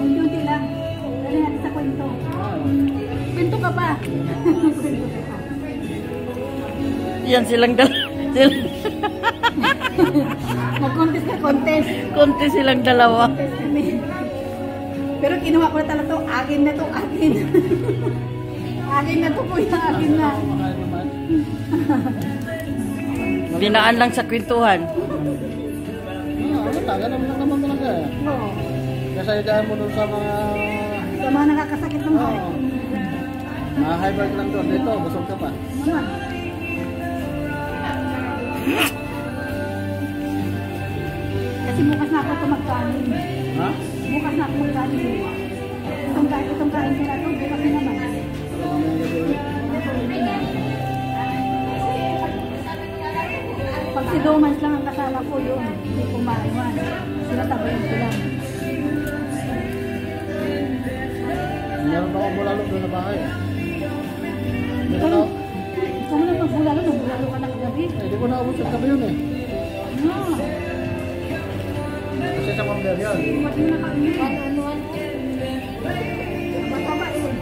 Unti-unti lang. Dali natin sa kwento. Kwento ka pa. Kwento ka pa. Yan silang dalawa. Mag-contest ka, contest. Contest silang dalawa. Contest kami. Pero kinuha ko na talaga to. Akin na to, akin. Akin na to, kuya. Akin na. Dinaan lang sa kwentuhan. Ganun lang naman talaga. Oo. Kasi daan mo doon sa mga... Sa mga nakakasakit ng heart. Mga high blood lang doon. Dito, busog ka pa. Kasi bukas na ako ito magkanin. Ha? Bukas na ako magkanin. Itong kain ko na ito, bukas na naman. Pag si Domans lang ang kasama ko yun, hindi ko maiwan. Sinatabayan ko lang. Meron pa akong bulalo doon na bahay. Ikaw mo lang magbulalo, nagbulalo ka na kagabi. Hindi ko naubos yung gabi yun eh. No. Kasi sa pamilya yan. Ba't mo nakainin? Ano? Bata ba yun?